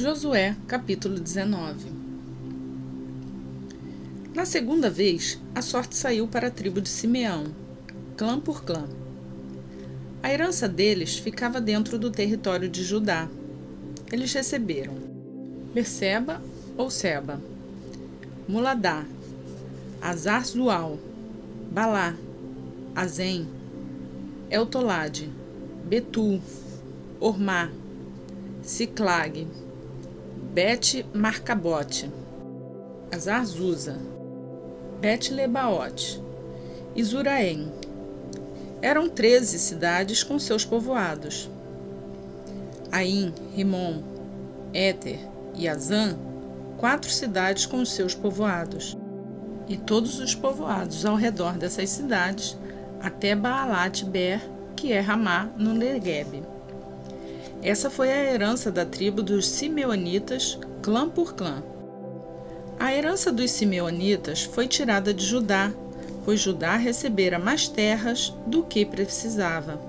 Josué, capítulo 19. Na segunda vez, a sorte saiu para a tribo de Simeão, clã por clã. A herança deles ficava dentro do território de Judá. Eles receberam Berseba ou Seba, Muladá, Azar-Zual, Balá, Azem, Eltolade, Betul, Ormá, Siclag, Bet-Marcabote, Azar-Zuza, Bet-Lebaote e Zuraém. Eram 13 cidades com seus povoados. Aim, Rimom, Éter e Azã, 4 cidades com seus povoados. E todos os povoados ao redor dessas cidades, até Baalat-Ber, que é Ramá, no Neguebe. Essa foi a herança da tribo dos Simeonitas, clã por clã. A herança dos Simeonitas foi tirada de Judá, pois Judá recebera mais terras do que precisava.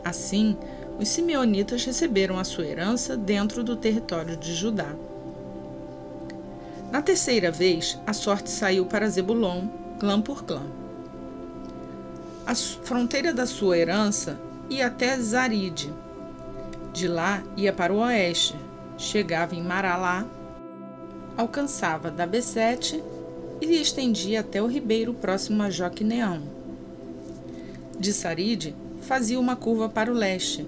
Assim, os Simeonitas receberam a sua herança dentro do território de Judá. Na terceira vez, a sorte saiu para Zebulon, clã por clã. A fronteira da sua herança ia até Zaride. De lá ia para o oeste, chegava em Maralá, alcançava Dabesete e estendia até o ribeiro próximo a Joquineão. De Saride, fazia uma curva para o leste,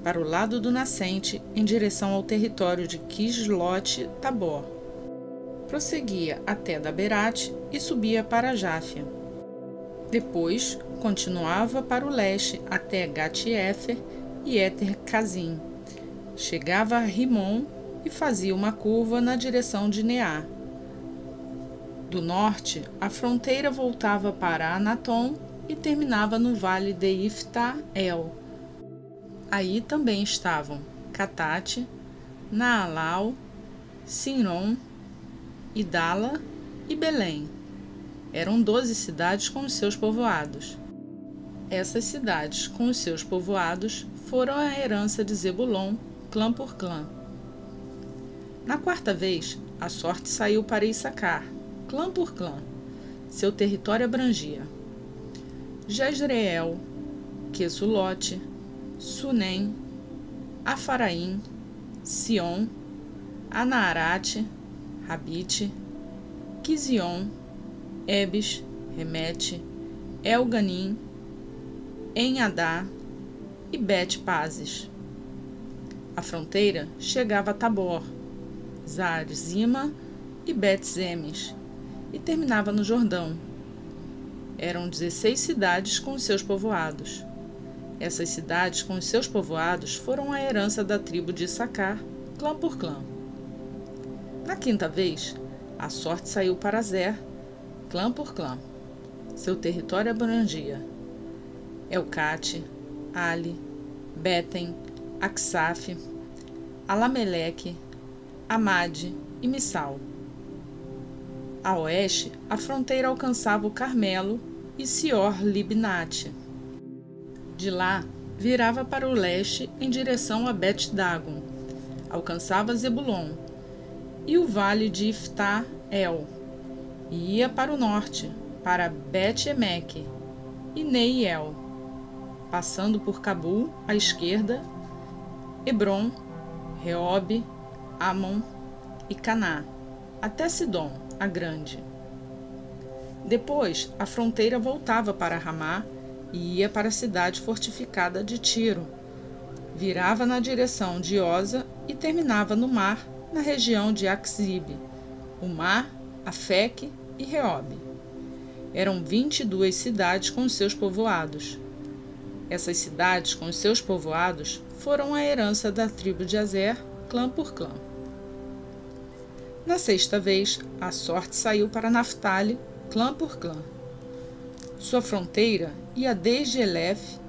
para o lado do nascente, em direção ao território de Quislote-Tabor. Prosseguia até Daberate e subia para Jáfia. Depois, continuava para o leste até Gat-Éfer e Éter-Casim. Chegava a Rimom e fazia uma curva na direção de Neá. Do norte, a fronteira voltava para Anatom e terminava no vale de Ifta-El. Aí também estavam Catate, Naalau, Sinron, Idala e Belém. Eram 12 cidades com os seus povoados. Essas cidades com os seus povoados foram a herança de Zebulon, clã por clã. Na quarta vez, a sorte saiu para Issacar, clã por clã. Seu território abrangia Jezreel, Quesulote, Sunem, Afaraim, Sion, Anaarate, Rabite, Quizion, Ebes, Remete, Elganim, Enhadá e Bet-Pazes. A fronteira chegava a Tabor, Zar-Zima e Bet-Zemes e terminava no Jordão. Eram 16 cidades com seus povoados. Essas cidades com seus povoados foram a herança da tribo de Issacar, clã por clã. Na quinta vez, a sorte saiu para Zer, clã por clã. Seu território abrangia Elcate, Ali, Beten, Aksaf, Alameleque, Amade e Missal. A oeste, a fronteira alcançava o Carmelo e Sior-Libnate. De lá, virava para o leste em direção a Bet-Dagon, alcançava Zebulon e o vale de Ifta-El, e ia para o norte, para Bet-Emeque e Neiel, passando por Cabul à esquerda, Hebron, Reobe, Amon e Caná, até Sidom, a grande. Depois, a fronteira voltava para Ramá e ia para a cidade fortificada de Tiro. Virava na direção de Oza e terminava no mar, na região de Axibe, o mar, Afeque e Reobe. Eram 22 cidades com seus povoados. Essas cidades com seus povoados foram a herança da tribo de Azer, clã por clã. Na sexta vez, a sorte saiu para Naftali, clã por clã. Sua fronteira ia desde Elef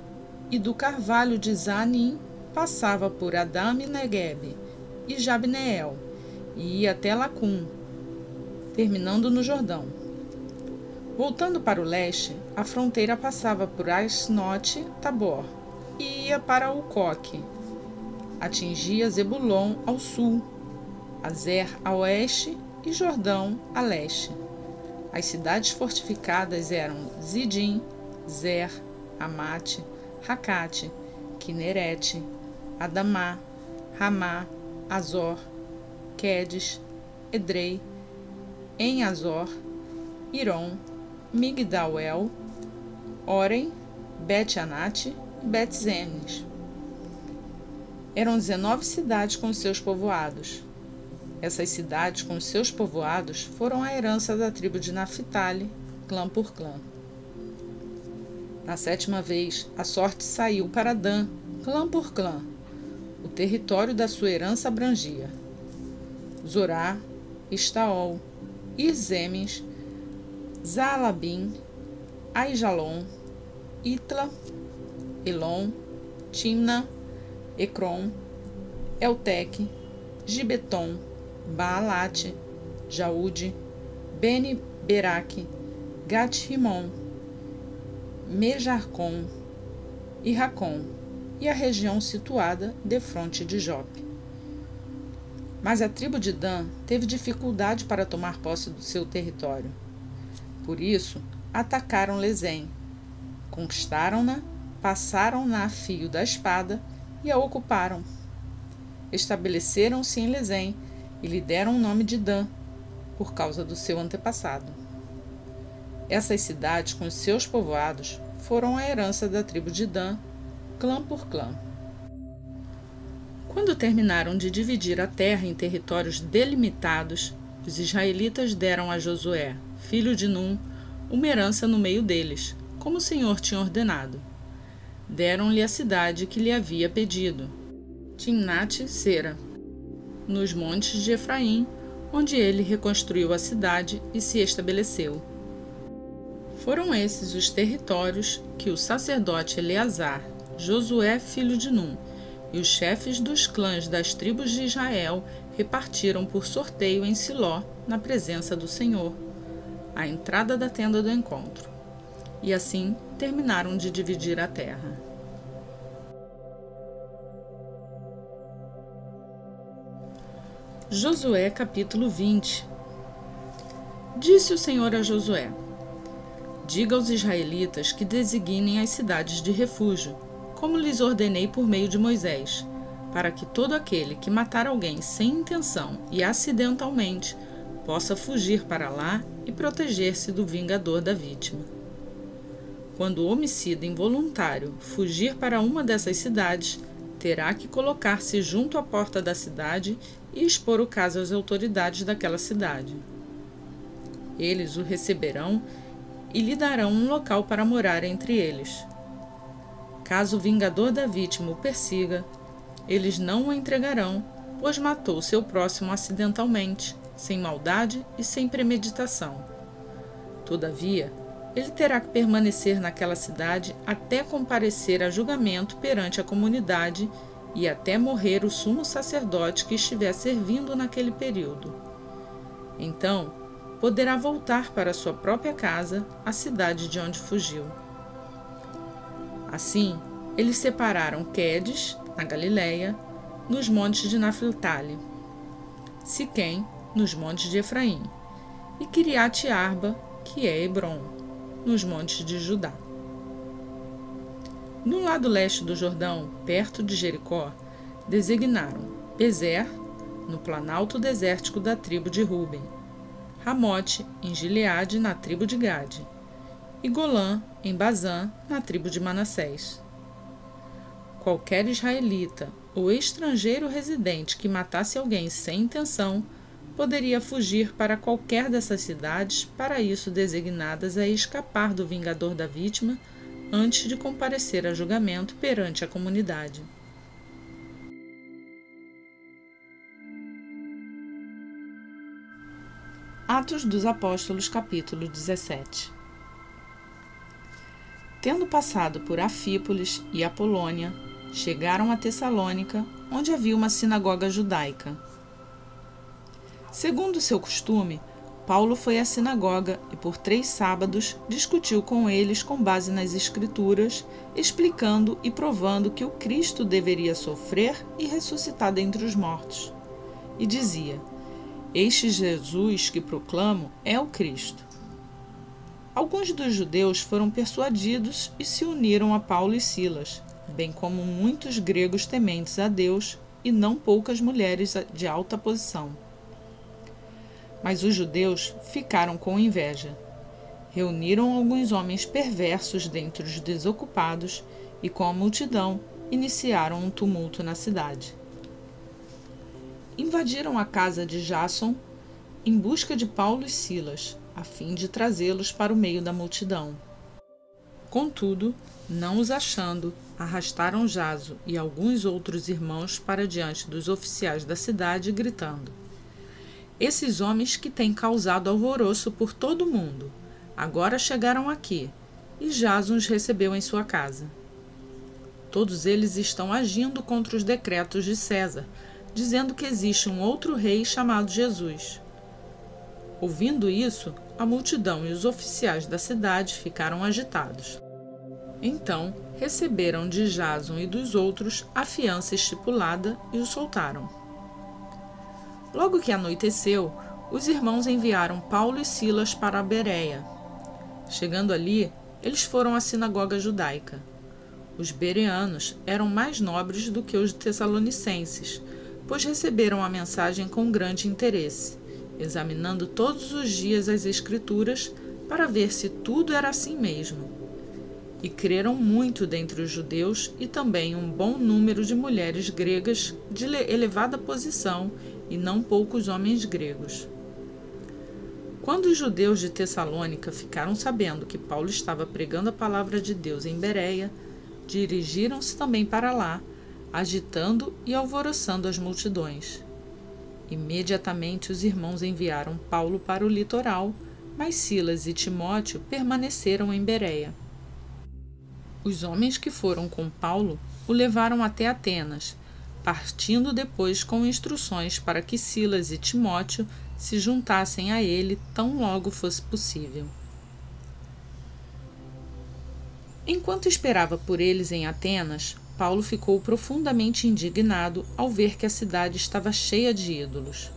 e do carvalho de Zanim passava por Adam e Neguebe e Jabneel e ia até Lacum, terminando no Jordão. Voltando para o leste, a fronteira passava por Asnote-Tabor e ia para Ucoque. Atingia Zebulon ao sul Azer a oeste e Jordão a leste. As cidades fortificadas eram Zidim, Zer, Amate, Racate, Quinerete, Adamá, Ramá, Azor, Quedes, Edrei, En-Azor, Irom, Migdal-El, Orem, Bet-Anate e Bet-Zemes. Eram 19 cidades com seus povoados. Essas cidades com seus povoados foram a herança da tribo de Naphtali, clã por clã. Na 7ª vez, a sorte saiu para Dan, clã por clã. O território da sua herança abrangia Zorá, Estaol, Irzemes, Zaalabim, Aijalon, Itla, Elon, Timna, Ecrom, Elteque, Gibeton, Baalate, Jaude, Beni-Beraque, Gat-Rimon, Mejarcom e Racom, e a região situada defronte de Jope. Mas a tribo de Dan teve dificuldade para tomar posse do seu território. Por isso, atacaram Lezém, conquistaram-na, passaram-na a fio da espada e a ocuparam. Estabeleceram-se em Lezém e lhe deram o nome de Dan, por causa do seu antepassado. Essas cidades com seus povoados foram a herança da tribo de Dan, clã por clã. Quando terminaram de dividir a terra em territórios delimitados, os israelitas deram a Josué, filho de Num, uma herança no meio deles, como o Senhor tinha ordenado. Deram-lhe a cidade que lhe havia pedido, Timnat-Sera, nos montes de Efraim, onde ele reconstruiu a cidade e se estabeleceu. Foram esses os territórios que o sacerdote Eleazar, Josué, filho de Num, e os chefes dos clãs das tribos de Israel repartiram por sorteio em Siló, na presença do Senhor, à entrada da tenda do encontro. E assim terminaram de dividir a terra. Josué capítulo 20. Disse o Senhor a Josué: diga aos israelitas que designem as cidades de refúgio, como lhes ordenei por meio de Moisés, para que todo aquele que matar alguém sem intenção e acidentalmente possa fugir para lá e proteger-se do vingador da vítima. Quando o homicida involuntário fugir para uma dessas cidades, terá que colocar-se junto à porta da cidade e expor o caso às autoridades daquela cidade. Eles o receberão e lhe darão um local para morar entre eles. Caso o vingador da vítima o persiga, eles não o entregarão, pois matou seu próximo acidentalmente, sem maldade e sem premeditação. Todavia, ele terá que permanecer naquela cidade até comparecer a julgamento perante a comunidade e até morrer o sumo sacerdote que estiver servindo naquele período. Então, poderá voltar para sua própria casa, a cidade de onde fugiu. Assim, eles separaram Quedes, na Galileia, nos montes de Naphtali, Siquém, nos montes de Efraim, e Quiriate-Arba, que é Hebrom, nos montes de Judá. No lado leste do Jordão, perto de Jericó, designaram Bezer, no planalto desértico da tribo de Ruben, Ramote, em Gileade, na tribo de Gade, e Golã, em Bazã, na tribo de Manassés. Qualquer israelita ou estrangeiro residente que matasse alguém sem intenção poderia fugir para qualquer dessas cidades para isso designadas a escapar do vingador da vítima antes de comparecer a julgamento perante a comunidade. Atos dos Apóstolos, capítulo 17. Tendo passado por Afípolis e Apolônia, chegaram a Tessalônica, onde havia uma sinagoga judaica. Segundo seu costume, Paulo foi à sinagoga e por 3 sábados discutiu com eles com base nas Escrituras, explicando e provando que o Cristo deveria sofrer e ressuscitar dentre os mortos. E dizia: Este Jesus que proclamo é o Cristo. Alguns dos judeus foram persuadidos e se uniram a Paulo e Silas, bem como muitos gregos tementes a Deus e não poucas mulheres de alta posição. Mas os judeus ficaram com inveja. Reuniram alguns homens perversos dentre os desocupados e, com a multidão, iniciaram um tumulto na cidade. Invadiram a casa de Jason em busca de Paulo e Silas, a fim de trazê-los para o meio da multidão. Contudo, não os achando, arrastaram Jason e alguns outros irmãos para diante dos oficiais da cidade, gritando: "Esses homens que têm causado alvoroço por todo o mundo, agora chegaram aqui, e Jason os recebeu em sua casa. Todos eles estão agindo contra os decretos de César, dizendo que existe um outro rei chamado Jesus." Ouvindo isso, a multidão e os oficiais da cidade ficaram agitados. Então, receberam de Jason e dos outros a fiança estipulada e os soltaram. Logo que anoiteceu, os irmãos enviaram Paulo e Silas para a Bereia. Chegando ali, eles foram à sinagoga judaica. Os bereanos eram mais nobres do que os tessalonicenses, pois receberam a mensagem com grande interesse, examinando todos os dias as Escrituras para ver se tudo era assim mesmo. E creram muito dentre os judeus e também um bom número de mulheres gregas de elevada posição e não poucos homens gregos. Quando os judeus de Tessalônica ficaram sabendo que Paulo estava pregando a palavra de Deus em Bereia, dirigiram-se também para lá, agitando e alvoroçando as multidões. Imediatamente os irmãos enviaram Paulo para o litoral, mas Silas e Timóteo permaneceram em Bereia. Os homens que foram com Paulo o levaram até Atenas, partindo depois com instruções para que Silas e Timóteo se juntassem a ele tão logo fosse possível. Enquanto esperava por eles em Atenas, Paulo ficou profundamente indignado ao ver que a cidade estava cheia de ídolos.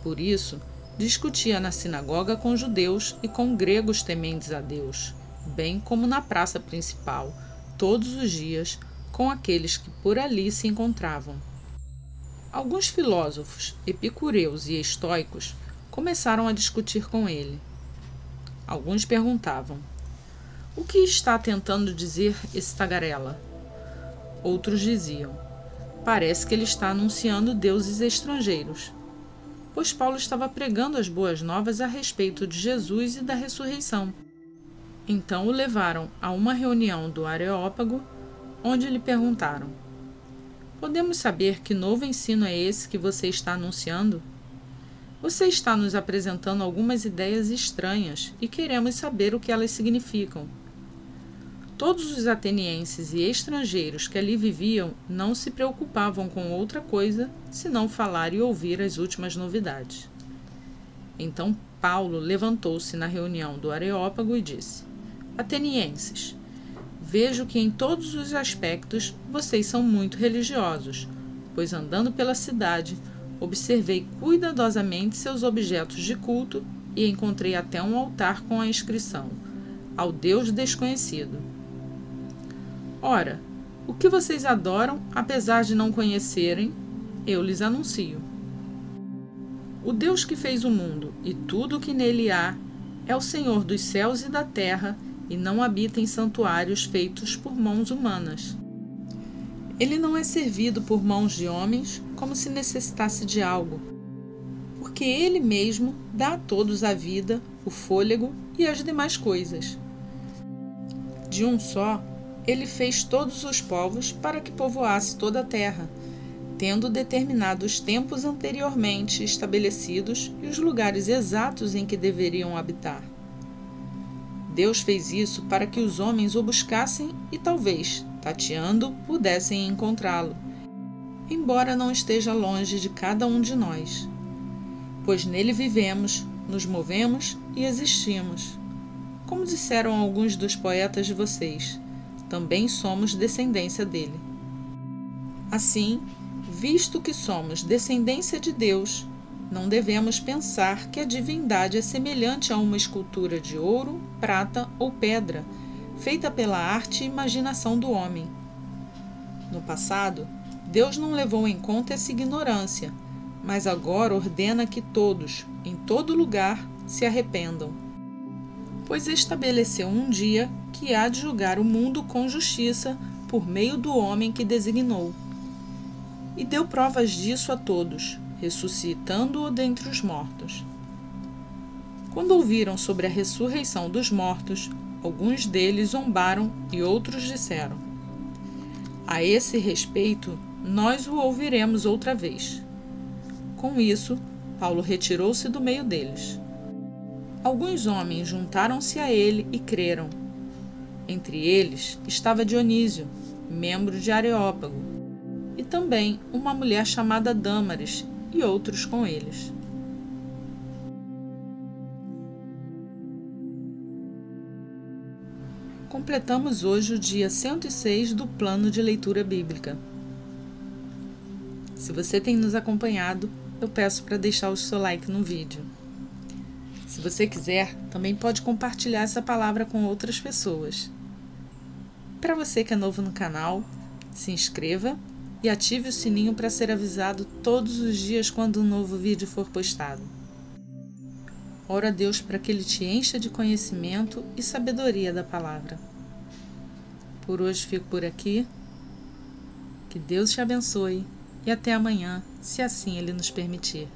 Por isso, discutia na sinagoga com judeus e com gregos tementes a Deus, bem como na praça principal, todos os dias, com aqueles que por ali se encontravam. Alguns filósofos, epicureus e estoicos, começaram a discutir com ele. Alguns perguntavam: "O que está tentando dizer esse tagarela?" Outros diziam: "Parece que ele está anunciando deuses estrangeiros." Pois Paulo estava pregando as boas novas a respeito de Jesus e da ressurreição. Então o levaram a uma reunião do Areópago, onde lhe perguntaram: "Podemos saber que novo ensino é esse que você está anunciando? Você está nos apresentando algumas ideias estranhas e queremos saber o que elas significam." Todos os atenienses e estrangeiros que ali viviam não se preocupavam com outra coisa senão falar e ouvir as últimas novidades. Então Paulo levantou-se na reunião do Areópago e disse: "Atenienses, vejo que em todos os aspectos vocês são muito religiosos, pois andando pela cidade observei cuidadosamente seus objetos de culto e encontrei até um altar com a inscrição: Ao Deus Desconhecido. Ora, o que vocês adoram, apesar de não conhecerem, eu lhes anuncio. O Deus que fez o mundo e tudo o que nele há é o Senhor dos céus e da terra e não habita em santuários feitos por mãos humanas. Ele não é servido por mãos de homens como se necessitasse de algo, porque ele mesmo dá a todos a vida, o fôlego e as demais coisas. De um só, ele fez todos os povos para que povoasse toda a terra, tendo determinado os tempos anteriormente estabelecidos e os lugares exatos em que deveriam habitar. Deus fez isso para que os homens o buscassem e talvez, tateando, pudessem encontrá-lo, embora não esteja longe de cada um de nós. Pois nele vivemos, nos movemos e existimos. Como disseram alguns dos poetas de vocês, também somos descendência dele. Assim, visto que somos descendência de Deus, Não devemos pensar que a divindade é semelhante a uma escultura de ouro, prata ou pedra, feita pela arte e imaginação do homem. No passado, Deus não levou em conta essa ignorância, mas agora ordena que todos, em todo lugar, se arrependam. Pois estabeleceu um dia que há de julgar o mundo com justiça por meio do homem que designou. E deu provas disso a todos, ressuscitando-o dentre os mortos. Quando ouviram sobre a ressurreição dos mortos, alguns deles zombaram e outros disseram: a esse respeito, nós o ouviremos outra vez. Com isso, Paulo retirou-se do meio deles. Alguns homens juntaram-se a ele e creram. Entre eles estava Dionísio, membro de Areópago, e também uma mulher chamada Dâmaris, e outros com eles. Completamos hoje o dia 106 do plano de leitura bíblica. Se você tem nos acompanhado, eu peço para deixar o seu like no vídeo. Se você quiser, também pode compartilhar essa palavra com outras pessoas. Para você que é novo no canal, se inscreva e ative o sininho para ser avisado todos os dias quando um novo vídeo for postado. Ora a Deus para que Ele te encha de conhecimento e sabedoria da palavra. Por hoje fico por aqui. Que Deus te abençoe e até amanhã, se assim Ele nos permitir.